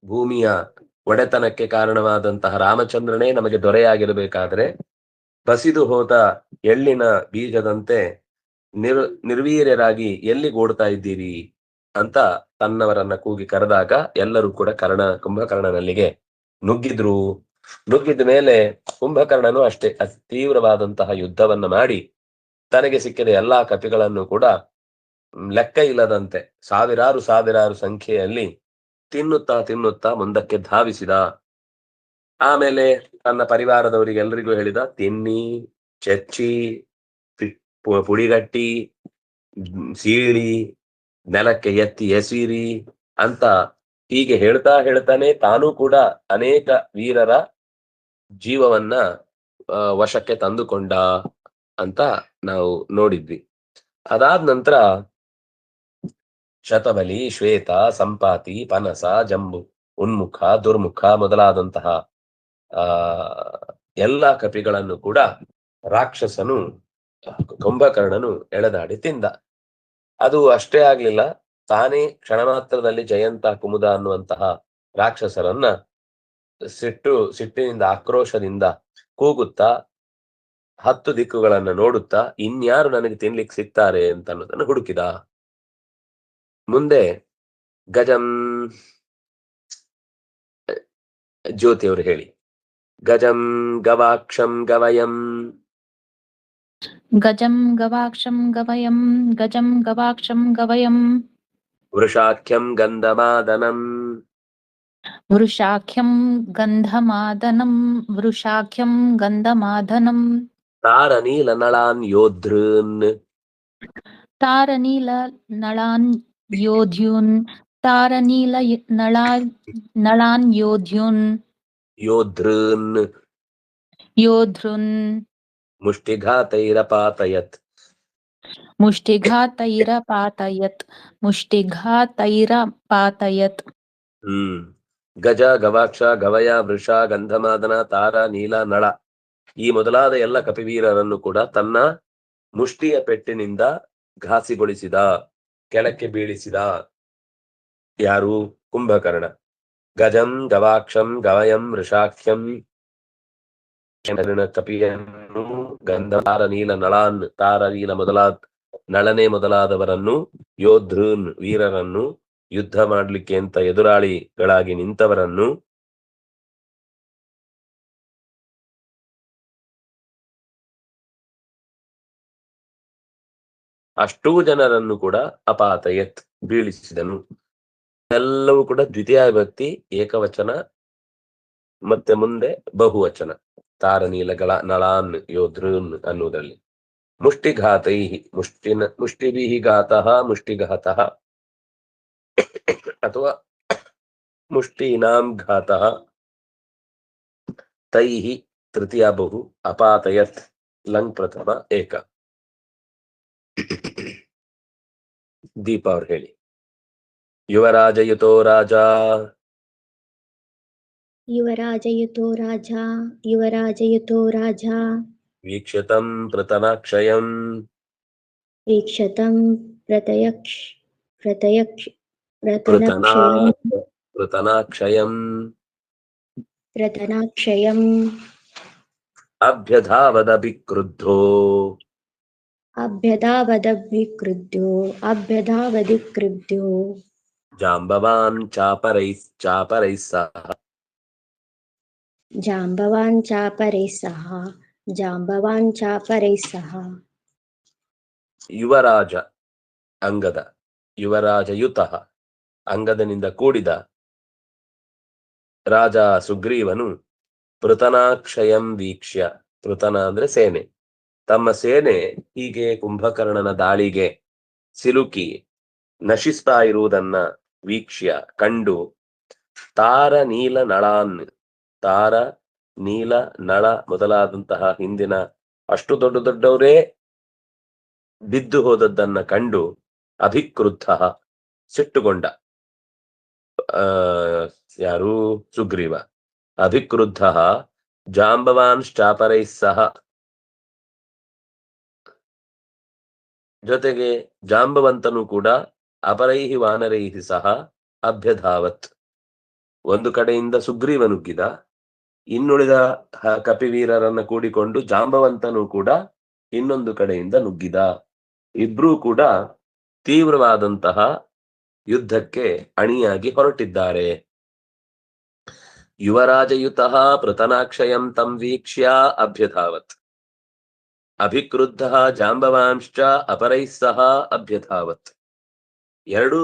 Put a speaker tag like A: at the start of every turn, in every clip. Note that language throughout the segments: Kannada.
A: ಭೂಮಿಯ ಒಡೆತನಕ್ಕೆ ಕಾರಣವಾದಂತಹ ರಾಮಚಂದ್ರನೇ ನಮಗೆ ದೊರೆಯಾಗಿರಬೇಕಾದ್ರೆ ಬಸಿದು ಹೋದ ಎಳ್ಳಿನ ಬೀಜದಂತೆ ನಿರ್ವೀರ್ಯರಾಗಿ ಎಲ್ಲಿಗೋಡ್ತಾ ಇದ್ದೀರಿ ಅಂತ ತನ್ನವರನ್ನ ಕೂಗಿ ಕರೆದಾಗ ಎಲ್ಲರೂ ಕೂಡ ಕುಂಭಕರ್ಣನಲ್ಲಿಗೆ ನುಗ್ಗಿದ್ರು. ನುಗ್ಗಿದ ಮೇಲೆ ಕುಂಭಕರ್ಣನು ಅಷ್ಟೇ ಅತಿ ತೀವ್ರವಾದಂತಹ ಯುದ್ಧವನ್ನ ಮಾಡಿ ತನಗೆ ಸಿಕ್ಕಿದ ಎಲ್ಲಾ ಕಪಿಗಳನ್ನು ಕೂಡ ಲೆಕ್ಕ ಇಲ್ಲದಂತೆ ಸಾವಿರಾರು ಸಾವಿರಾರು ಸಂಖ್ಯೆಯಲ್ಲಿ ತಿನ್ನುತ್ತಾ ತಿನ್ನುತ್ತಾ ಮುಂದಕ್ಕೆ ಧಾವಿಸಿದ. ಆಮೇಲೆ ತನ್ನ ಪರಿವಾರದವರಿಗೆಲ್ಲರಿಗೂ ಹೇಳಿದ, ತಿನ್ನಿ, ಚೆಚ್ಚಿ, ಪುಡಿಗಟ್ಟಿ, ಸೀಳಿ, ನೆಲಕ್ಕೆ ಎತ್ತಿ ಎಸೀರಿ ಅಂತ ಹೀಗೆ ಹೇಳ್ತಾ ಹೇಳ್ತಾನೆ ತಾನೂ ಕೂಡ ಅನೇಕ ವೀರರ ಜೀವವನ್ನ ವಶಕ್ಕೆ ತಂದುಕೊಂಡ ಅಂತ ನಾವು ನೋಡಿದ್ವಿ. ಅದಾದ ನಂತರ ಶತಬಲಿ, ಶ್ವೇತ, ಸಂಪಾತಿ, ಪನಸ, ಜಂಬು, ಉನ್ಮುಖ, ದುರ್ಮುಖ ಮೊದಲಾದಂತಹ ಎಲ್ಲ ಕಪಿಗಳನ್ನು ಕೂಡ ರಾಕ್ಷಸನು ಕುಂಭಕರ್ಣನು ಎಳೆದಾಡಿ ತಿಂದ. ಅದು ಅಷ್ಟೇ ಆಗ್ಲಿಲ್ಲ, ತಾನೇ ಕ್ಷಣ ಮಾತ್ರದಲ್ಲಿ ಜಯಂತ, ಕುಮುದ ಅನ್ನುವಂತಹ ರಾಕ್ಷಸರನ್ನ ಸಿಟ್ಟಿನಿಂದ ಆಕ್ರೋಶದಿಂದ ಕೂಗುತ್ತಾ 10 ದಿಕ್ಕುಗಳನ್ನ ನೋಡುತ್ತಾ ಇನ್ಯಾರು ನನಗೆ ತಿನ್ಲಿಕ್ಕೆ ಸಿಗ್ತಾರೆ ಅಂತ ಅನ್ನೋದನ್ನು ಹುಡುಕಿದ. ಮುಂದೆ ಗಜಂ ಜ್ಯೋತಿಯವರು ಹೇಳಿ. ಗಜಂ ಗವಾಕ್ಷಂ ಗವಯಂ
B: ಗಜಂ ಗವಾಕ್ಷಂ ಗವಯಂ ಗಜಂ ಗವಾಕ್ಷಂ ಗವಯಂ
A: ವೃಷಾಖ್ಯಂ ಗಂಧಮಾದನಂ
B: ವೃಷಾಖ್ಯಂ ಗಂಧಮಾದನಂ ವೃಷಾಖ್ಯಂ ಗಂಧಮಾದನಂ
A: ತಾರನೀಲ ನಳಾನ್ ಯೋಧೃನ್
B: ತಾರನೀಲ ನಳಾನ್ ಯೋಧ್ಯೂನ್ ತಾರನೀಲ ನಳಾನ್ ಯೋಧ್ಯೂನ್
A: ಯೋಧೃನ್
B: ಯೋಧೃನ್
A: ಮುಷ್ಟಿಘಾತೈರಪಾತಯತ್
B: ಮುಷ್ಟಿಘಾತೈರಪಾತಯತ್ ಮುಷ್ಟಿಘಾತೈರಪಾತಯತ್.
A: ಗಜ, ಗವಾಕ್ಷ, ಗವಯ, ವೃಷ, ಗಂಧಮಾದನ, ತಾರ, ನೀಲ, ನಳ ಈ ಮೊದಲಾದ ಎಲ್ಲ ಕಪಿವೀರರನ್ನು ಕೂಡ ತನ್ನ ಮುಷ್ಟಿಯ ಪೆಟ್ಟಿನಿಂದ ಘಾಸಿಗೊಳಿಸಿದ, ಕೆಳಕ್ಕೆ ಬೀಳಿಸಿದ. ಯಾರು? ಕುಂಭಕರ್ಣ. ಗಜಂ ಗವಾಕ್ಷಂ ಗವಯಂ ವೃಷಾಖ್ಯಂ ಕಪಿಯನ್ನು ಗಂಧಾರ ನೀಲ ನಳಾನ್ ತಾರ ನೀಲ ನಳನೆ ಮೊದಲಾದವರನ್ನು ಯೋಧೃನ್ ವೀರರನ್ನು ಯುದ್ಧ ಮಾಡ್ಲಿಕ್ಕೆ ಅಂತ ಎದುರಾಳಿಗಳಾಗಿ ನಿಂತವರನ್ನು ಅಷ್ಟೂ ಜನರನ್ನು ಕೂಡ ಅಪಾತಯತ್ ಬೀಳಿಸಿದನು. ಎಲ್ಲವೂ ಕೂಡ ದ್ವಿತೀಯ ವಿಭಕ್ತಿ ಏಕವಚನ ಮತ್ತೆ ಮುಂದೆ ಬಹುವಚನ. ತಾರನೀಲಗಳ ನಳಾನ್ ಯೋಧೃನ್ ಅನ್ನುವುದರಲ್ಲಿ ಮುಷ್ಟಿಘಾತೈ ಮುಷ್ಟಿಭಿಃ ಘಾತಃ ಮುಷ್ಟಿಘಾತಃ ಅಥವಾ ಮುಷ್ಟೀನಾಂ ಘಾತಃ ತೈಃ ತೃತೀಯ ಬಹು ಅಪಾತಯತ್ ಲಂಗ್ ಪ್ರಥಮ ಏಕ. ದೀಪ ಅವ್ರು ಹೇಳಿ. ಯುವರಾಜಯುತೋ ರಾಜ
C: ಯುವರಾಜಯುತೋ ರಾಜ ಯುವರಾಜಯುತೋ ರಾಜ
A: ವೀಕ್ಷತಂ ಪೃತನಾಕ್ಷಯಂ
C: ವೀಕ್ಷತಂ ಪ್ರತನಾಕ್ಷಯಂ
A: ಅಭ್ಯಧಾವದಭಿಕ್ರುದ್ಧೋ ಜಾಂಬವಾನ್ ಚಾಪರೈಃ ಸಹ ಯುವರಾಜ ಅಂಗದ ಯುವರಾಜಯುತಃ ಅಂಗದನಿಂದ ಕೂಡಿದ ರಾಜ ಸುಗ್ರೀವನು ಪೃತನಾಕ್ಷಯಂ ವೀಕ್ಷ್ಯ, ಪೃತನ ಅಂದ್ರೆ ಸೇನೆ, ತಮ್ಮ ಸೇನೆ ಹೀಗೆ ಕುಂಭಕರ್ಣನ ದಾಳಿಗೆ ಸಿಲುಕಿ ನಶಿಸ್ತಾ ಇರುವುದನ್ನ ವೀಕ್ಷ್ಯ ಕಂಡು ತಾರ ನೀಲ ನಳಾನ್ ತಾರ ನೀಲ ನಳ ಮೊದಲಾದಂತಹ ಹಿಂದಿನ ಅಷ್ಟು ದೊಡ್ಡ ದೊಡ್ಡವರೇ ಬಿದ್ದು ಹೋದದ್ದನ್ನ ಕಂಡು ಅಭಿಕ್ರುದ್ಧ ಸಿಟ್ಟುಗೊಂಡ. ಯಾರು? ಸುಗ್ರೀವ. ಅಭಿಕ್ರುದ್ಧ ಜಾಂಬವಾನ್ ಚಾಪರೈಃ ಸಹ, ಜೊತೆಗೆ ಜಾಂಬವಂತನು ಕೂಡ ಅಪರೈಹಿ ವಾನರೈಹಿ ಸಹ ಅಭ್ಯಧಾವತ್ ಒಂದು ಕಡೆಯಿಂದ ಸುಗ್ರೀವ ನುಗ್ಗಿದ, ಇನ್ನುಳಿದ ಕಪಿವೀರರನ್ನ ಕೂಡಿಕೊಂಡು ಜಾಂಬವಂತನು ಕೂಡ ಇನ್ನೊಂದು ಕಡೆಯಿಂದ ನುಗ್ಗಿದ. ಇಬ್ರೂ ಕೂಡ ತೀವ್ರವಾದಂತಹ ಯುದ್ಧಕ್ಕೆ ಅಣಿಯಾಗಿ ಹೊರಟಿದ್ದಾರೆ. ಯುವರಾಜಯುತಃ ಪೃತನಾಕ್ಷಯಂ ತಂ ವೀಕ್ಷ್ಯ ಅಭ್ಯಧಾವತ್. ಅಭಿಕ್ರುದ್ಧಃ ಜಾಂಬವಾಂಶ್ಚ ಅಪರೈಃ ಸಹ ಅಭ್ಯಧಾವತ್. ಎರಡೂ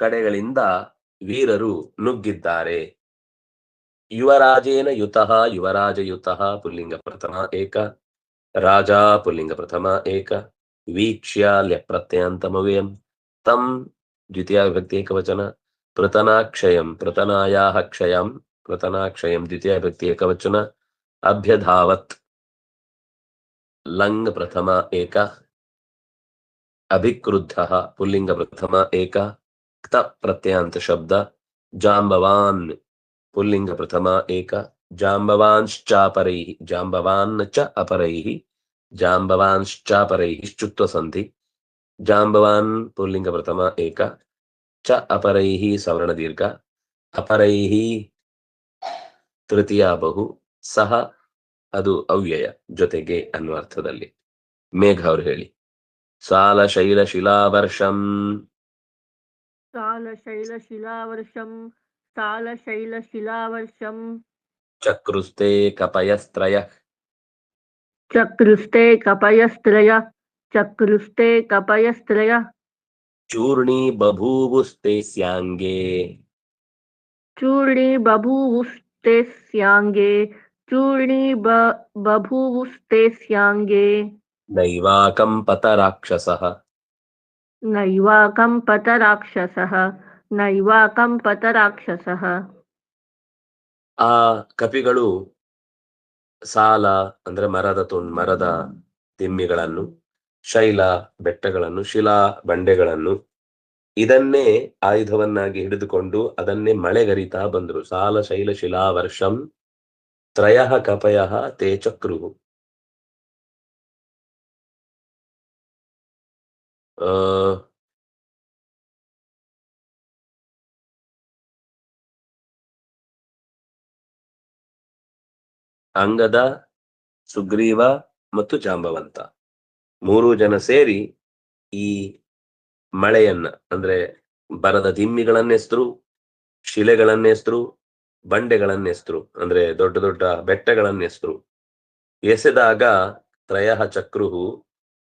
A: ಕಡೆಗಳಿಂದ ವೀರರು ನುಗ್ಗಿದ್ದಾರೆ. ಯುವರಾಜೇನ ಯುತಃ, ಯುವರಾಜಯುತಃ ಪುಲ್ಲಿಂಗ ಪ್ರಥಮ ಏಕ, ರಾಜ ಪುಲ್ಲಿಂಗ ಪ್ರಥಮ ಏಕ, ವೀಕ್ಷ್ಯ ಲ್ಯಪ್ರತ್ಯಯಾಂತಮವ್ಯಯಂ, ತಂ ದ್ವಿತೀಯ ವಿಭಕ್ತಿ ಏಕವಚನ, ಪೃತನಾಕ್ಷಯಂ ಪೃತನಾಯಾಃ ಕ್ಷಯಂ, ಪೃತನಾಕ್ಷಯಂ ದ್ವಿತೀಯ ವಿಭಕ್ತಿ ಏಕವಚನ, ಅಭ್ಯಧಾವತ್ ಲಂಗ್ ಪ್ರಥಮ ಏಕ, ಅಭಿಕ್ರುದ್ಧಃ ಪುಲ್ಲಿಂಗ ಪ್ರಥಮ ಏಕ, ಕ್ತ ಪ್ರತ್ಯಯಾಂತ ಶಬ್ದ, ಜಾಂಬವಾನ್ ಪುಲ್ಲಿಂಗ ಪ್ರಥಮ ಏಕ, ಜಾಂಬವಾಂಶ್ಚಾಪರೈಃ, ಜಾಂಬವಾನ್ ಚ ಅಪರೈಃ, ಜಾಂಬವಾಂಶ್ಚಾಪರೈಃ ಶ್ಚುತ್ವ ಸಂಧಿ, ಜಾಂಬವಾನ್ ಪುಲ್ಲಿಂಗ ಪ್ರಥಮ ಏಕ, ಚ ಅಪರೈಃ ಸವರ್ಣ ದೀರ್ಘ, ಅಪರೈಃ ತೃತೀಯ ಬಹು, ಸಹ ಅದು ಅವ್ಯಯ ಜೊತೆಗೆ ಅನ್ನುವ ಅರ್ಥದಲ್ಲಿ. ಮೇಘ ಅವರು ಹೇಳಿ. ಸಾಲ ಶೈಲ ಶಿಲಾವರ್ಷಂ,
D: ಸಾಲ ಶೈಲ ಶಿಲಾವರ್ಷಂ, ಸಾಲ ಶೈಲ ಶಿಲಾವರ್ಷಂ,
A: ಚಕ್ರುಸ್ತೆ ಕಪಯಸ್ತ್ರಯ,
D: ಚಕ್ರುಸ್ತೆ ಕಪಯಸ್ತ್ರಯ, ಚಕ್ರುಸ್ತೆ ಕಪಯಸ್ತ್ರಯ,
A: ಚೂರ್ಣಿ ಬಭೂವುಸ್ತೆ ಸ್ಯಾಂಗೆ,
D: ಚೂರ್ಣಿ ಬಭೂವುಸ್ತೆ ಸ್ಯಾಂಗೆ, ಚೂರ್ಣಿ ಬಭೂವುಸ್ತೆ ಸ್ಯಾಂಗೆ,
A: ನೈವಾಕಂಪತ ರಾಕ್ಷಸಃ,
D: ನೈವಾಕಂಪತ ರಾಕ್ಷಸಃ, ನೈವಾಕಂಪತ ರಾಕ್ಷಸಃ.
A: ಆ ಕಪಿಗಳು ಸಾಲ ಅಂದ್ರೆ ಮರದ ತಿಮ್ಮಿಗಳನ್ನು, ಶೈಲ ಬೆಟ್ಟಗಳನ್ನು, ಶಿಲಾ ಬಂಡೆಗಳನ್ನು, ಇದನ್ನೇ ಆಯುಧವನ್ನಾಗಿ ಹಿಡಿದುಕೊಂಡು ಅದನ್ನೇ ಮಳೆಗರಿತಾ ಬಂದ್ರು. ಸಾಲ ಶೈಲ ಶಿಲಾ ವರ್ಷಂ ತ್ರಯಃ ಕಪಯಃ ತೇ ಚಕ್ರುಹು. ಅಂಗದ, ಸುಗ್ರೀವ ಮತ್ತು ಜಾಂಬವಂತ ಮೂರು ಜನ ಸೇರಿ ಈ ಮಳೆಯನ್ನ ಅಂದ್ರೆ ಬರದ ದಿಮ್ಮಿಗಳನ್ನೆಸ್ತರು, ಶಿಲೆಗಳನ್ನೆಸ್ತರು, ಬಂಡೆಗಳನ್ನೆಸ್ತರು ಅಂದ್ರೆ ದೊಡ್ಡ ದೊಡ್ಡ ಬೆಟ್ಟಗಳನ್ನೆಸ್ತರು. ಎಸೆದಾಗ ತ್ರಯಃ ಚಕ್ರುಹು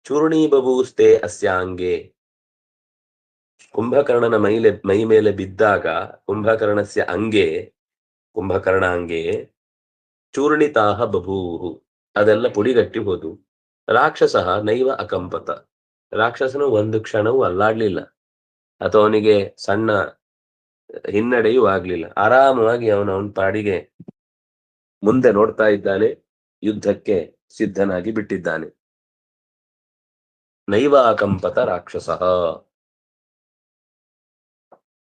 A: ಚೂರ್ಣೀಬಭೂಸ್ತೆ ಅಸ್ಯಾಂಗೆ, ಕುಂಭಕರ್ಣನ ಮೈ ಮೇಲೆ ಬಿದ್ದಾಗ ಕುಂಭಕರ್ಣಸ್ಯ ಅಂಗೆ, ಕುಂಭಕರ್ಣಾಂಗೆ ಚೂರ್ಣಿತಾಹ ಬಭೂವು, ಅದೆಲ್ಲ ಪುಡಿಗಟ್ಟಿ ಹೋದು. ರಾಕ್ಷಸ ನೈವ ಅಕಂಪತ, ರಾಕ್ಷಸನು ಒಂದು ಕ್ಷಣವೂ ಅಲ್ಲಾಡ್ಲಿಲ್ಲ ಅಥವಾ ಅವನಿಗೆ ಸಣ್ಣ ಹಿನ್ನಡೆಯೂ ಆಗ್ಲಿಲ್ಲ. ಆರಾಮವಾಗಿ ಅವನ ಪಾಡಿಗೆ ಮುಂದೆ ನೋಡ್ತಾ ಇದ್ದಾನೆ, ಯುದ್ಧಕ್ಕೆ ಸಿದ್ಧನಾಗಿ ಬಿಟ್ಟಿದ್ದಾನೆ. ನೈವ ಅಕಂಪತ ರಾಕ್ಷಸ.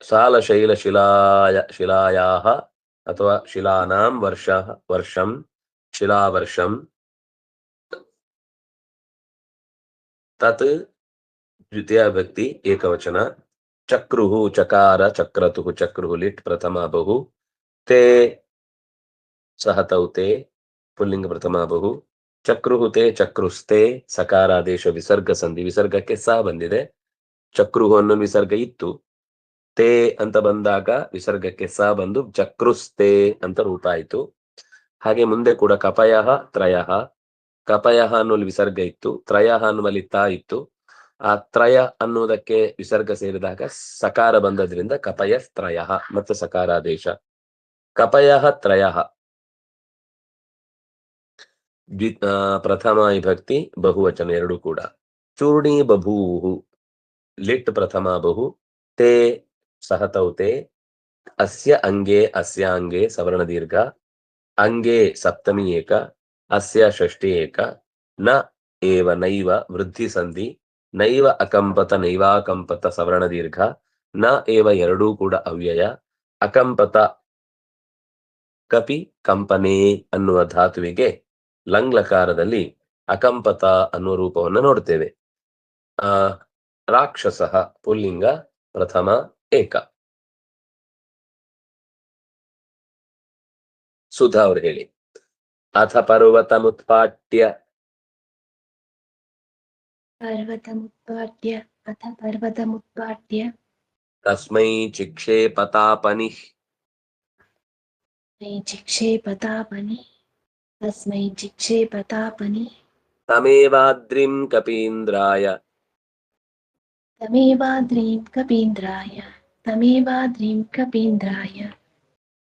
A: ಸಾಲ ಶೈಲ ಶಿಲಾಯಾಹ ಅಥವಾ ಶಿಲಾನಾಂ ವರ್ಷಂ ಶಿಲಾವರ್ಷಂ ತತ್ ದ್ವಿತೀಯ ವ್ಯಕ್ತಿ ಏಕವಚನ, ಚಕ್ರುಹು ಚಕಾರ ಚಕ್ರತುಹು ಚಕ್ರುಹು ಲಿಟ್ ಪ್ರಥಮ ಬಹು, ತೇ ಸಹತೌತೆ ಪುಲ್ಲಿಂಗ ಪ್ರಥಮ ಬಹು, ಚಕ್ರುಹು ತೇ ಚಕ್ರುಸ್ತೆ ಸಕಾರಾದೇಶ ವಿಸರ್ಗ ಸಂಧಿ, ವಿಸರ್ಗಕ್ಕೆ ಸಹ ಬಂದಿದೆ. ಚಕ್ರುಹು ಅನ್ನೋ ವಿಸರ್ಗ ಇತ್ತು, ತೇ ಅಂತ ಬಂದಾಗ ವಿಸರ್ಗಕ್ಕೆ ಸಹ ಬಂದು ಚಕ್ರುಸ್ತೆ ಅಂತ ರೂಪ ಆಯಿತು. ಹಾಗೆ ಮುಂದೆ ಕೂಡ ಕಪಯಃ ತ್ರಯಃ, ಕಪಯಃ ಅನ್ನುವಲ್ಲಿ ವಿಸರ್ಗ ಇತ್ತು, ತ್ರಯಃ ಅನ್ನುವಲ್ಲಿ ತಾ ಇತ್ತು. ಆ ತ್ರಯ ಅನ್ನುವುದಕ್ಕೆ ವಿಸರ್ಗ ಸೇರಿದಾಗ ಸಕಾರ ಬಂದದ್ರಿಂದ ಕಪಯಸ್ತ್ರಯಃ ಮತ್ತು ಸಕಾರಾದೇಶ. ಕಪಯಃ ತ್ರಯಃ ಪ್ರಥಮ ವಿಭಕ್ತಿ ಬಹುವಚನ ಎರಡು ಕೂಡ. ಚೂರ್ಣಿ ಬಭೂವು ಲಿಟ್ ಪ್ರಥಮ ಬಹು, ತೇ ಸಹತೌತೆ, ಅಸ್ಯ ಅಂಗೆ ಅಸ್ಯಾಂಗೆ ಸವರ್ಣ ದೀರ್ಘ, ಅಂಗೆ ಸಪ್ತಮಿ ಏಕ, ಅಸ್ಯ ಷಷ್ಠಿ ಏಕ, ನ ಏವ ನೈವ ವೃದ್ಧಿ ಸಂಧಿ, ನೈವ ಅಕಂಪತ ನೈವಾಕಂಪತ ಸವರ್ಣ ದೀರ್ಘ, ನ ಏವ ಎರಡೂ ಕೂಡ ಅವ್ಯಯ. ಅಕಂಪತ ಕಪಿ ಕಂಪನೆ ಅನ್ನುವ ಧಾತುವಿಗೆ ಲಂಗ್ಲಕಾರದಲ್ಲಿ ಅಕಂಪತ ಅನ್ನುವ ರೂಪವನ್ನು ನೋಡ್ತೇವೆ. ರಾಕ್ಷಸ ಪುಲ್ಲಿಂಗ ಪ್ರಥಮ ಏಕ. ಸುಧಾ ಅವ್ರು ಹೇಳಿ. ಅಥ ಪರ್ವತಮುತ್ಪಾಟ್ಯ
C: पर्वतमुत्पाट्य
A: ತಸ್ಮೈ ಚಿಕ್ಷೇಪತಾಪನಿಃ
C: तस्मै चिक्षेपतापनि
A: ತಮೇವಾದ್ರಿಂ ಕಪೀಂದ್ರಾಯ
C: तमेवाद्रीं कपीन्द्राय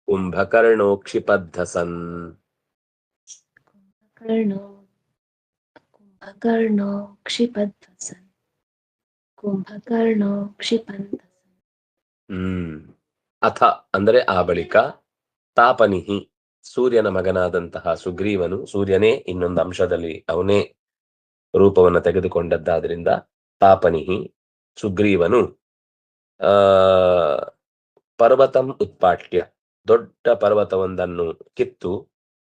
A: ಕುಂಭಕರ್ಣೋ ಕ್ಷಿಪದ್ಧಸನ್.
C: कुम्भकर्णो क्षिपन्धसन्.
A: ಅಥ ಅಂದರೆ ಆ ಬಳಿಕ, ತಾಪನಿಹಿ ಸೂರ್ಯನ ಮಗನಾದಂತಹ ಸುಗ್ರೀವನು, ಸೂರ್ಯನೇ ಇನ್ನೊಂದು ಅಂಶದಲ್ಲಿ ಅವನೇ ರೂಪವನ್ನು ತೆಗೆದುಕೊಂಡದ್ದಾದ್ರಿಂದ ತಾಪನಿಹಿ ಸುಗ್ರೀವನು ಪರ್ವತಂ ಉತ್ಪಾಟ್ಯ ದೊಡ್ಡ ಪರ್ವತವೊಂದನ್ನು ಕಿತ್ತು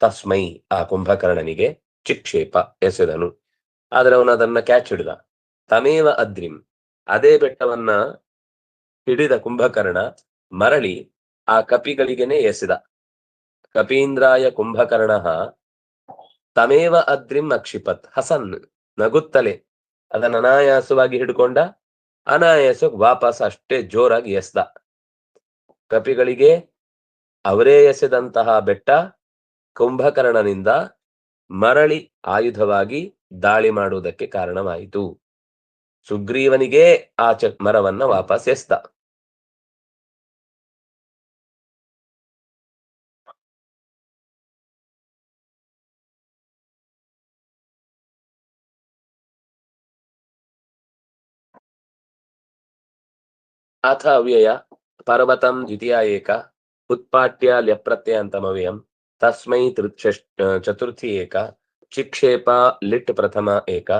A: ತಸ್ಮೈ ಆ ಕುಂಭಕರ್ಣನಿಗೆ ಚಿಕ್ಷೇಪ ಎಸೆದನು. ಆದ್ರೆ ಅವನು ಅದನ್ನ ಕ್ಯಾಚ್ ಹಿಡಿದ. ತಮೇವ ಅದ್ರಿಂ ಅದೇ ಬೆಟ್ಟವನ್ನ ಹಿಡಿದ ಕುಂಭಕರ್ಣ ಮರಳಿ ಆ ಕಪಿಗಳಿಗೆನೆ ಎಸೆದ. ಕಪೀಂದ್ರಾಯ ಕುಂಭಕರ್ಣ ತಮೇವ ಅದ್ರಿಂ ಅಕ್ಷಿಪತ್ ಹಸನ್ ನಗುತ್ತಲೆ ಅದನ್ನ ಅನಾಯಾಸವಾಗಿ ಹಿಡ್ಕೊಂಡ, ಅನಾಯಾಸವಾಗಿ ವಾಪಸ್ ಅಷ್ಟೇ ಜೋರಾಗಿ ಎಸ್ದ. ಕಪಿಗಳಿಗೆ ಅವರೇ ಎಸೆದಂತಹ ಬೆಟ್ಟ ಕುಂಭಕರ್ಣನಿಂದ ಮರಳಿ ಆಯುಧವಾಗಿ ದಾಳಿ ಮಾಡುವುದಕ್ಕೆ ಕಾರಣವಾಯಿತು. ಸುಗ್ರೀವನಿಗೆ ಆ ಮರವನ್ನ ವಾಪಸ್ ಎಸ್ದ. ಅಥ ಅವ್ಯಯ ಪರ್ವತಂ ದ್ವಿತೀಯ ಏಕ ಉತ್ಪಾಟ್ಯ ಲ್ಯಪ್ರತ್ಯಂತಮವ್ಯಯಂ ತಸ್ಮೈ ಚತುರ್ಥಿ ಏಕ ಚಿಕ್ಷೇಪ ಲಿಟ್ ಪ್ರಥಮ ಏಕ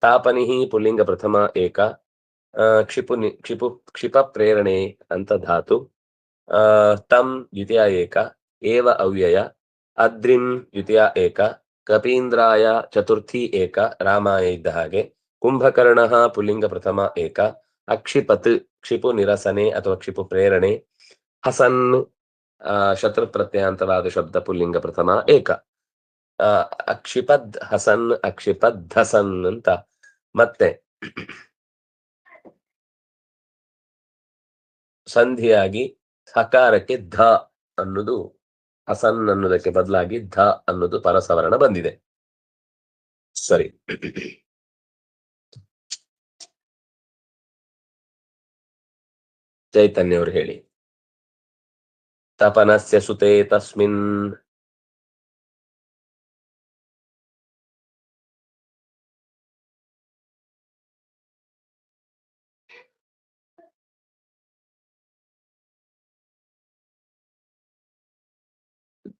A: ತಾಪನಿಹಿ ಪುಲ್ಲಿಂಗ ಪ್ರಥಮ ಏಕ ಕ್ಷಿಪ ಪ್ರೇರಣೆ ಅಂತ ಧಾತು. ತಂ ದ್ವಿತೀಯ ಏಕ ಏವ ಅವ್ಯಯ ಅದ್ರಿಂ ದ್ವಿತೀಯ ಏಕ ಕಪೀಂದ್ರಾಯ ಚತುರ್ಥಿ ಏಕ ರಾಮಾಯ ಇದ್ದ ಹಾಗೆ ಕುಂಭಕರ್ಣ ಪುಲ್ಲಿಂಗ ಪ್ರಥಮ ಏಕ ಅಕ್ಷಿಪತ್ ಕ್ಷಿಪು ನಿರಸನೆ ಅಥವಾ ಕ್ಷಿಪು ಪ್ರೇರಣೆ ಹಸನ್ ಶತ್ರು ಪ್ರತ್ಯಂತವಾದ ಶಬ್ದ ಪುಲ್ಲಿಂಗ ಪ್ರಥಮ ಏಕ ಅಕ್ಷಿಪದ್ ಹಸನ್ ಅಕ್ಷಿಪದ್ಧಸನ್ ಅಂತ. ಮತ್ತೆ ಸಂಧಿಯಾಗಿ ಹಕಾರಕ್ಕೆ ಧ ಅನ್ನೋದು ಹಸನ್ ಅನ್ನೋದಕ್ಕೆ ಬದಲಾಗಿ ಧ ಅನ್ನೋದು ಪರಸವರ್ಣ ಬಂದಿದೆ. ಸರಿ, ಚೈತನ್ಯ ಅವರು ಹೇಳಿ. ತಪನಸ್ಯ ಸುತೆ ತಸ್ಮಿನ್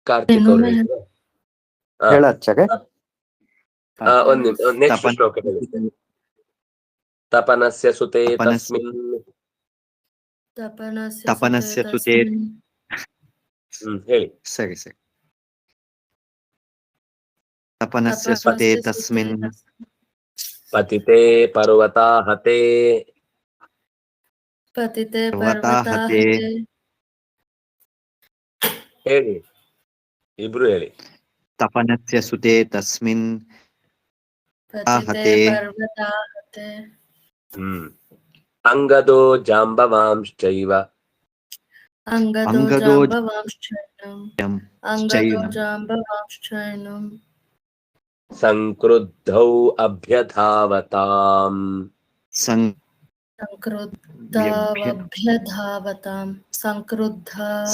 A: ಕಾರ್ತಿಕ್ ಅವರು ನೆಕ್ಸ್ಟ್ ಶ್ಲೋಕ ಹೇಳಿ. ತಪನಸ್ಯ ಸುತೆ ತಸ್ಮಿನ್
E: ತಪನಸ್ಯ ಸುತೆ
A: ಹೇಳಿ.
E: ಸರಿ ಸರಿ. ತಪನಸ್ಯ ಸುತೆ ತಸ್ಮಿನ್
A: ಪತಿತೆ ಪರ್ವತಾಹತೆ
E: ಪರ್ವತಾಹತೆ
A: ಹೇಳಿ, ಇಬ್ರು ಹೇಳಿ.
E: ತಪನಸ್ಯ ಸುತೆ ತಸ್ಮಿನ್ ಆಹತೆ
A: ಅಂಗದೋ ಜಾಂಬವಾಂಶ್ಚೈವ
E: ಅಂಗದೋ
A: ಸಂಕ್ರುದ್ಧೌ ಅಭ್ಯಧಾವತಾಂ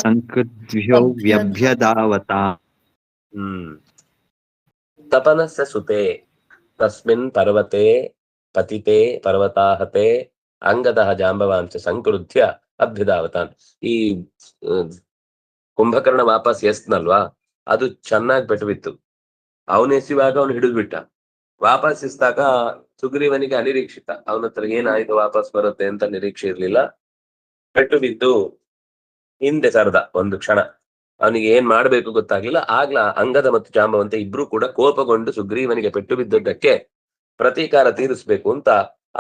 E: ಸಂಕ್ರುದ್ಧೌ ವ್ಯಭ್ಯಧಾವತಾಂ.
A: ತಪನಸ್ಯ ಸುತೆ ತಸ್ಮಿನ್ ಪರ್ವತೆ ಪತಿತೆ ಪರ್ವತಾಹತೆ ಅಂಗದಃ ಜಾಂಬವಾಂಶ ಸಂಕ್ರುದ್ಧ್ಯ ಅಭ್ಯಧಾವತಾನ್. ಈ ಕುಂಭಕರ್ಣ ವಾಪಸ್ ಎಸ್ನಲ್ವಾ, ಅದು ಚೆನ್ನಾಗಿ ಪೆಟ್ಟು ಬಿತ್ತು. ಅವನು ಎಸೆಯುವಾಗ ಅವನು ಹಿಡಿದ್ಬಿಟ್ಟ. ವಾಪಸ್ ಎಸ್ದಾಗ ಸುಗ್ರೀವನಿಗೆ ಅನಿರೀಕ್ಷಿತ, ಅವನ ಹತ್ರ ಏನಾಯ್ತು ವಾಪಸ್ ಬರುತ್ತೆ ಅಂತ ನಿರೀಕ್ಷೆ ಇರ್ಲಿಲ್ಲ. ಪೆಟ್ಟು ಬಿದ್ದು ಹಿಂದೆ ಸರದ ಒಂದು ಕ್ಷಣ. ಅವನಿಗೆ ಏನ್ ಮಾಡ್ಬೇಕು ಗೊತ್ತಾಗ್ಲಿಲ್ಲ. ಆಗ್ಲ ಅಂಗದ ಮತ್ತು ಜಾಂಬವಂತ ಇಬ್ರು ಕೂಡ ಕೋಪಗೊಂಡು ಸುಗ್ರೀವನಿಗೆ ಪೆಟ್ಟು ಬಿದ್ದದ್ದಕ್ಕೆ ಪ್ರತೀಕಾರ ತೀರಿಸ್ಬೇಕು ಅಂತ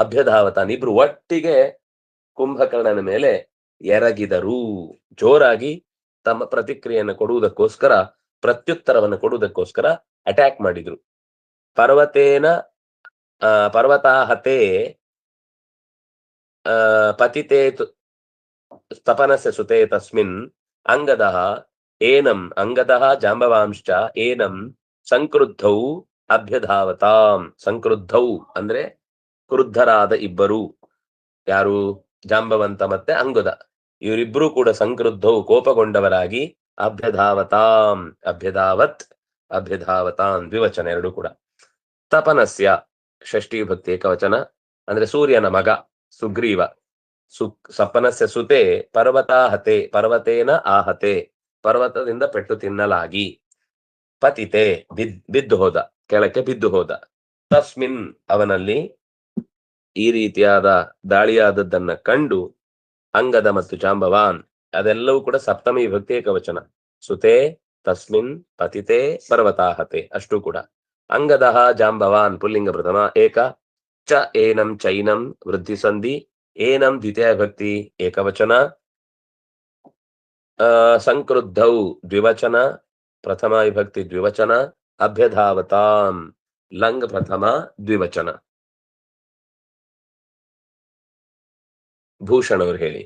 A: ಅಭ್ಯಧಾವತಾನ್ ಇಬ್ರು ಒಟ್ಟಿಗೆ ಕುಂಭಕರ್ಣನ ಮೇಲೆ ಎರಗಿದರು. ಜೋರಾಗಿ ತಮ್ಮ ಪ್ರತಿಕ್ರಿಯೆಯನ್ನು ಕೊಡುವುದಕ್ಕೋಸ್ಕರ ಪ್ರತ್ಯುತ್ತರವನ್ನು ಕೊಡುವುದಕ್ಕೋಸ್ಕರ ಅಟ್ಯಾಕ್ ಮಾಡಿದ್ರು. ಪರ್ವತಾಹತೆ ಪತಿತೆ ತಪನಸ್ಯ ಸುತೆ ತಸ್ಮಿನ್ ಅಂಗದಃ ಜಾಂಬವಾಂಶ್ಚ ಏನಂ ಸಂಕ್ರುದ್ಧೌ ಅಭ್ಯಧಾವತಾಂ. ಸಂಕ್ರುದ್ಧೌ ಅಂದ್ರೆ ಕ್ರುದ್ಧರಾದ ಇಬ್ಬರು, ಯಾರು? ಜಾಂಬವಂತ ಮತ್ತೆ ಅಂಗದ, ಇವರಿಬ್ರು ಕೂಡ ಸಂಕ್ರುದ್ಧೌ ಕೋಪಗೊಂಡವರಾಗಿ ಅಭ್ಯಧಾವತಾಂ ಅಭ್ಯಧಾವತಾಂ ದ್ವಿವಚನ ಎರಡು ಕೂಡ. ತಪನಸ್ಯ ಷಷ್ಠಿ ಭಕ್ತಿ ಏಕವಚನ, ಅಂದ್ರೆ ಸೂರ್ಯನ ಮಗ ಸುಗ್ರೀವ. ಸಪನಸ್ಯ ಸುತೆ ಪರ್ವತಾಹತೆ ಪರ್ವತೇನ ಆಹತೆ ಪರ್ವತದಿಂದ ಪೆಟ್ಟು ತಿನ್ನಲಾಗಿ. ಪತಿತೆ ಬಿದ್ದು ಹೋದ, ಕೆಳಕ್ಕೆ ಬಿದ್ದು ಹೋದ. ತಸ್ಮಿನ್ ಅವನಲ್ಲಿ ಈ ರೀತಿಯಾದ ದಾಳಿಯಾದದ್ದನ್ನ ಕಂಡು ಅಂಗದ ಮತ್ತು ಜಾಂಬವಾನ್, ಅದೆಲ್ಲವೂ ಕೂಡ ಸಪ್ತಮಿ ವಿಭಕ್ತಿ ಏಕವಚನ. ಸುತೆ ತಸ್ಮಿನ್ ಪತಿತೆ ಪರ್ವತಾಹತೆ ಅಷ್ಟು ಕೂಡ. ಅಂಗದಃ ಜಾಂಬವಾನ್ ಪುಲ್ಲಿಂಗ ಪ್ರಥಮ ಏಕ. ಚ ಏನಂ ಚೈನಂ ವೃದ್ಧಿ ಸಂಧಿ. ಏನಂ ದ್ವಿತೀಯ ವಿಭಕ್ತಿ ಏಕವಚನ. ಸಂಕ್ರುದ್ಧೌ ದ್ವಿವಚನ, ಪ್ರಥಮ ವಿಭಕ್ತಿ ದ್ವಿವಚನ. ಅಭ್ಯಧಾವತಾಂ ಲಂಗ್ ಪ್ರಥಮ ದ್ವಿವಚನ. ಭೂಷಣ್ ಅವರು ಹೇಳಿ.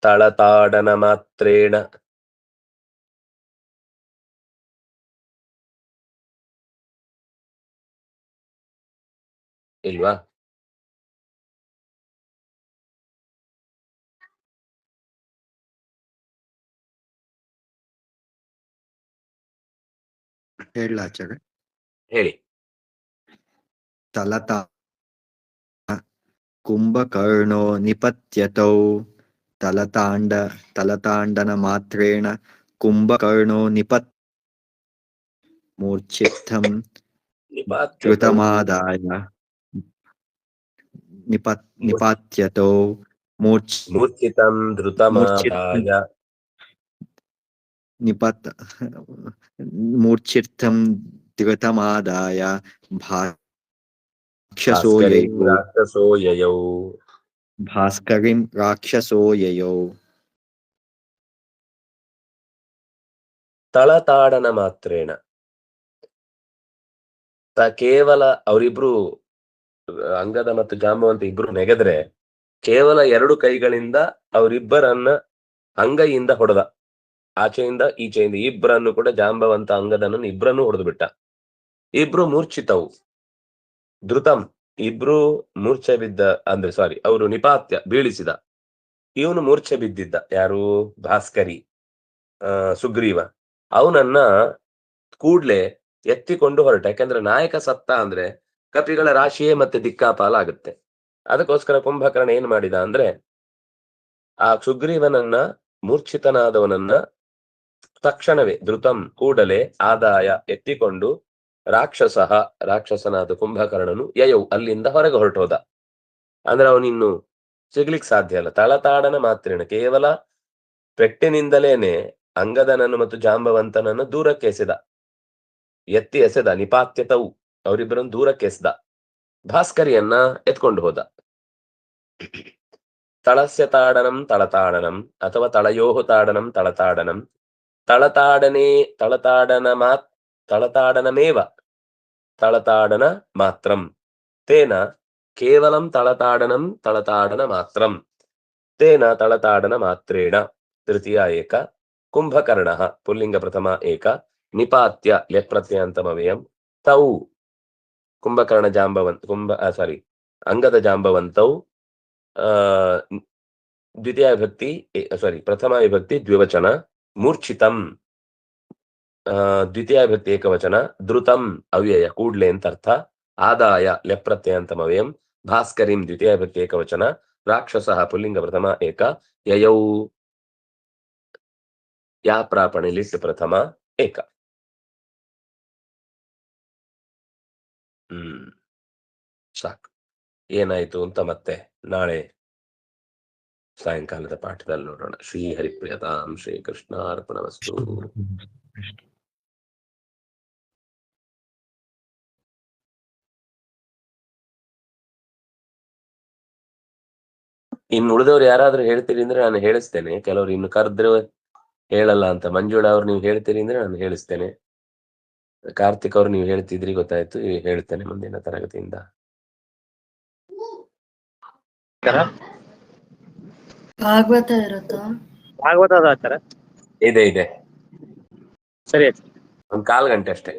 A: ತಳತಾಡನ ಮಾತ್ರೇಣ. ಇಲ್ವಾ?
E: ಹೇಳಾಚಾರ್ಯ.
A: ಹೇಳಿ.
E: ತಲತಾ ಕುಂಭಕರ್ಣೋ ನಿಪತ್ಯತೌ. ತಲತಾಂಡನ ಮಾತ್ರೇಣ ಕುಂಭಕರ್ಣೋ ಮೂರ್ಛಿತ್ತಂ ಧೃತಮಾದಾಯ. ನಿಪಾತ್ಯತೌ
A: ಮೂರ್ಛಿತಂ ಧೃತಮಾದಾಯ.
E: ಮೂರ್ಛಿತ್ತಂ ಧೃತಮಾದಾಯ ಭಾಸ್ಕರಿಂ ರಾಕ್ಷಸೋ ಯಯೌ.
A: ತಳತಾಡನ ಮಾತ್ರೇಣ ಕೇವಲ ಅವರಿಬ್ರು ಅಂಗದ ಮತ್ತು ಜಾಂಬವಂತ ಇಬ್ರು ನೆಗೆದ್ರೆ ಕೇವಲ ಎರಡು ಕೈಗಳಿಂದ ಅವರಿಬ್ಬರನ್ನ ಅಂಗೈಯಿಂದ ಹೊಡೆದ. ಆಚೆಯಿಂದ ಈಚೆಯಿಂದ ಇಬ್ಬರನ್ನು ಕೂಡ, ಜಾಂಬವಂತ ಅಂಗದನ್ನು ಇಬ್ಬರನ್ನು ಹೊಡೆದು ಬಿಟ್ಟ. ಇಬ್ರು ಮೂರ್ಛಿತವು. ಧೃತಂ ಇಬ್ರು ಮೂರ್ಛೆ ಬಿದ್ದ, ಅಂದ್ರೆ ಸಾರಿ ಅವರು ನಿಪಾತ್ಯ ಬೀಳಿಸಿದ. ಇವನು ಮೂರ್ಛೆ ಬಿದ್ದಿದ್ದ, ಯಾರು? ಭಾಸ್ಕರಿ ಸುಗ್ರೀವ. ಅವನನ್ನ ಕೂಡ್ಲೆ ಎತ್ತಿಕೊಂಡು ಹೊರಟ. ಯಾಕಂದ್ರೆ ನಾಯಕ ಸತ್ತ ಅಂದ್ರೆ ಕಪಿಗಳ ರಾಶಿಯೇ ಮತ್ತೆ ದಿಕ್ಕಾಪಾಲ ಆಗುತ್ತೆ. ಅದಕ್ಕೋಸ್ಕರ ಕುಂಭಕರ್ಣ ಏನ್ ಮಾಡಿದ ಅಂದ್ರೆ, ಆ ಸುಗ್ರೀವನನ್ನ ಮೂರ್ಛಿತನಾದವನನ್ನ ತಕ್ಷಣವೇ ಧೃತಂ ಕೂಡಲೇ ಆದಾಯ ಎತ್ತಿಕೊಂಡು ರಾಕ್ಷಸನಾದ ಕುಂಭಕರ್ಣನು ಯಯೌ ಅಲ್ಲಿಂದ ಹೊರಗೆ ಹೊರಟೋದ. ಅಂದ್ರೆ ಅವನಿನ್ನು ಸಿಗ್ಲಿಕ್ ಸಾಧ್ಯ ಅಲ್ಲ. ತಳತಾಡನ ಮಾತ್ರೇಣ ಕೇವಲ ಪೆಟ್ಟಿನಿಂದಲೇನೆ ಅಂಗದನನ್ನು ಮತ್ತು ಜಾಂಬವಂತನನ್ನು ದೂರಕ್ಕೆ ಎಸೆದ, ಎತ್ತಿ ಎಸೆದ. ನಿಪಾತ್ಯತವು ಅವರಿಬ್ಬರನ್ನು ದೂರಕ್ಕೆ ಎಸೆದ. ಭಾಸ್ಕರಿಯನ್ನ ಎತ್ಕೊಂಡು ಹೋದ. ತಳಸ್ಯ ತಾಡನಂ ತಳತಾಡನಂ ಅಥವಾ ತಳಯೋಹು ತಾಡನಂ ತಳತಾಡನಂ. ತಳತಾಡನಮೇವ ತಳತಾಡನ ಮಾತ್ರಂ. ತೇನ ಕೇವಲಂ ತಳತಾಡನಂ ತಳತಾಡನ ಮಾತ್ರಂ. ತೇನ ತಳತಾಡನ ಮಾತ್ರೇಣ ತೃತೀಯ ಏಕ. ಕುಂಭಕರ್ಣ ಪುಲ್ಲಿಂಗ ಪ್ರಥಮ ಏಕ. ನಿಪಾತ್ಯ ಲೆಪ್ರತ್ಯಂತಮವ್ಯಯಂ. ತೌ ಕುಂಭಕರ್ಣ ಅಂಗದ ಜಾಂಬವಂತೌ ದ್ವಿತೀಯ ವಿಭಕ್ತಿ ಪ್ರಥಮ ವಿಭಕ್ತಿ ದ್ವಿವಚನ. ಮೂರ್ಛಿತಂ ದ್ವಿತೀಯ ವಿಭಕ್ತಿ ಏಕವಚನ. ಧೃತಂ ಅವ್ಯಯ ಕೂಡ್ಲೆ ಅಂತ ಅರ್ಥ. ಆದಾಯ ಲೆಪ್ರತ್ಯಂತಮವ್ಯಯಂ. ಭಾಸ್ಕರಿಂ ದ್ವಿತೀಯ ವಿಭಕ್ತಿ ಏಕವಚನ. ರಾಕ್ಷಸ ಪುಲ್ಲಿಂಗ ಪ್ರಥಮ ಏಕ. ಯಯೌ ಯಾ ಪ್ರಾಪಣಿ ಲಿಟ್ ಪ್ರಥಮ ಏಕ. ಸಾಕು. ಏನಾಯ್ತು ಅಂತ ಮತ್ತೆ ನಾಳೆ ಸಾಯಂಕಾಲದ ಪಾಠದಲ್ಲಿ ನೋಡೋಣ. ಶ್ರೀ ಹರಿಪ್ರಿಯತಾಂ ಶ್ರೀ ಕೃಷ್ಣಾರ್ಪಣಮಸ್ತು. ಇನ್ನು ಉಳಿದವ್ರು ಯಾರಾದ್ರೂ ಹೇಳ್ತೀರಿ ಅಂದ್ರೆ ನಾನು ಹೇಳಿಸ್ತೇನೆ. ಕೆಲವರು ಇನ್ನು ಕರೆದ್ರೆ ಹೇಳಲ್ಲ ಅಂತ. ಮಂಜುಳಾ ಅವ್ರು ನೀವು ಹೇಳ್ತೀರಿ ಅಂದ್ರೆ ನಾನು ಹೇಳಿಸ್ತೇನೆ. ಕಾರ್ತಿಕ್ ಅವ್ರು ನೀವು ಹೇಳ್ತಿದ್ರಿ ಗೊತ್ತಾಯ್ತು, ಹೇಳ್ತೇನೆ ಮುಂದಿನ ತರಗತಿಯಿಂದ.
F: ಭಾಗವತ ಇರುತ್ತಾ?
G: ಭಾಗವತದ ಆಚಾರ
A: ಇದೆ
G: ಸರಿ.
A: ಒಂದ್ 1/4 ಗಂಟೆ ಅಷ್ಟೇ.